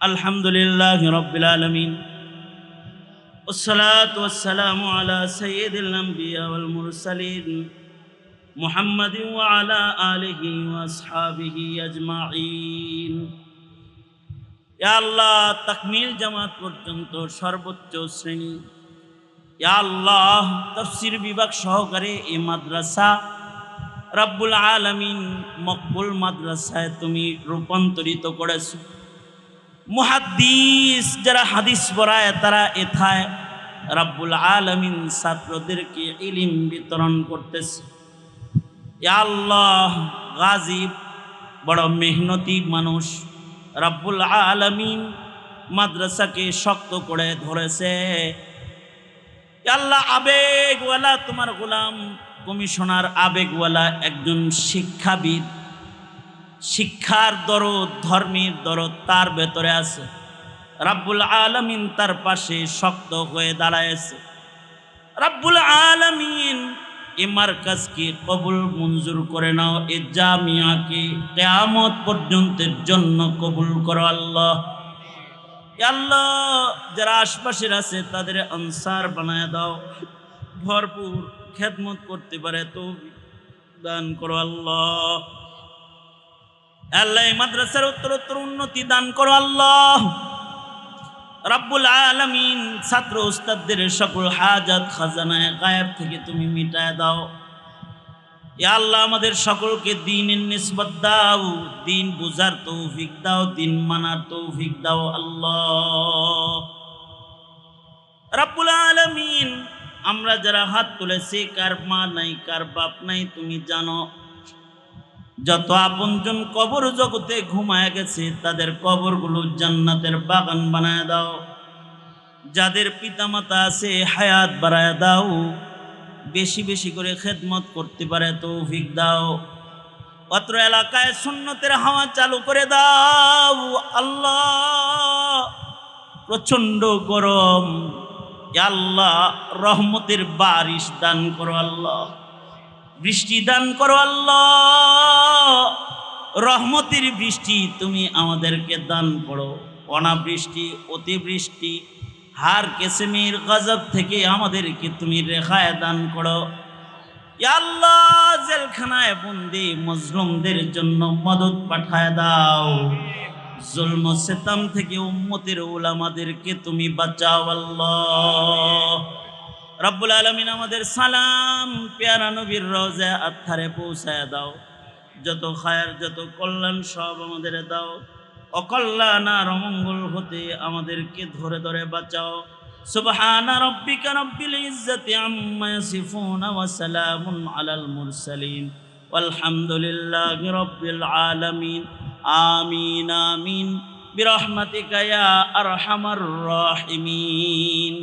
আলহামদুলিল্লাহি রাব্বিল আলামিন والصلاة والسلام على سيد الأنبياء والمرسلين محمد وعلى آله وأصحابه أجمعين يا الله تكميل জামাত পর্যন্ত সর্বোচ্চ শ্রেণী ইয়া আল্লাহ তাফসীর বিভাগ সহকারে এই মাদ্রাসা রব্বুল আলামিন মকবুল মাদ্রাসায় তুমি রূপান্তরিত করেছো। মুহাদ্দিস যারা হাদিস পড়ায় তারা এথায় রব্বুল আলামিন ছাত্রদেরকে ইলম বিতরণ করতেছে। ইয়া আল্লাহ গাজী বড় মেহনতি মানুষ, রব্বুল আলামিন মাদ্রাসাকে শক্ত করে ধরেছে। ইয়া আল্লাহ আবেগওয়ালা তোমার গোলাম কমিশনার আবেগওয়ালা একজন শিক্ষাবিদ, শিক্ষার দরদ ধর্মের দরদ তার ভেতরে আছে। রব্বুল আলামিন তার পাশে শক্ত হয়ে দাঁড়ায়ছে। রব্বুল আলামিন এ মারকাজকে কবুল মঞ্জুর করে নাও, এ জামিয়াকে কিয়ামত পর্যন্তের জন্য কবুল করো আল্লাহ। আল্লাহ যারা আশপাশের আছে তাদের আনসার বানায় দাও, ভরপুর খেদমত করতে পারে তৌফিক দান করো আল্লাহ। আল্লাহ মাদ্রাসার উত্তরোত্তর উন্নতি দান করো আল্লাহ। রব্বুল আলামিন ছাত্র উস্তাদদের সকল হাজাত খাজানায়ে গায়েব থেকে তুমি মিটায় দাও। ইয়া আল্লাহ আমাদের সকলকে দ্বীনের নিসবত দাও, দ্বীন বুঝার তৌফিক দাও, দ্বীন মানার তৌফিক দাও আল্লাহ। রব্বুল আলামিন আমরা যারা হাত তুলেছি কার মা নাই কার বাপ নাই তুমি জানো। যত আপনজন কবর জগতে ঘুমায় গেছে তাদের কবরগুলো জান্নাতের বাগান বানায় দাও। যাদের পিতামাতা আছে হায়াত বাড়ায় দাও, বেশি বেশি করে খেদমত করতে পারে তৌফিক দাও। অত্র এলাকায় সুন্নতের হাওয়া চালু করে দাও আল্লাহ। প্রচন্ড গরম, ইয়া আল্লাহ রহমতের বারিশ দান করো আল্লাহ, বৃষ্টি দান করো আল্লাহ। রহমতের বৃষ্টি তুমি আমাদেরকে দান করো। অনাবৃষ্টি অতিবৃষ্টি হার কিসমের গজব থেকে আমাদেরকে তুমি রেহাই দান করো। ইয়া আল্লাহ জেলখানায় বন্দী মজলুমদের জন্য মদদ পাঠায় দাও। জুলম সিতম থেকে উম্মতের উলামাদেরকে তুমি বাঁচাও আল্লাহ। রব্বুল আলামিন আমাদের সালাম পেয়ারা নবীর রওজা আত্থারে পৌঁছায় দাও। যত খায়ের যত কল্যাণ সব আমাদের দাও। অকল্যাণ আর অমঙ্গল হতে আমাদেরকে ধরে ধরে বাঁচাও। সুবহানা রাব্বিকা রাব্বিল ইজ্জাতি আম্মা ইয়াসিফুন ওয়া সালামুন আলাল মুরসালিন ওয়ালহামদুলিল্লাহি রাব্বিল আলামিন। আমিন আমিন বিরহমাতিকা ইয়া আরহামার রাহিমিন।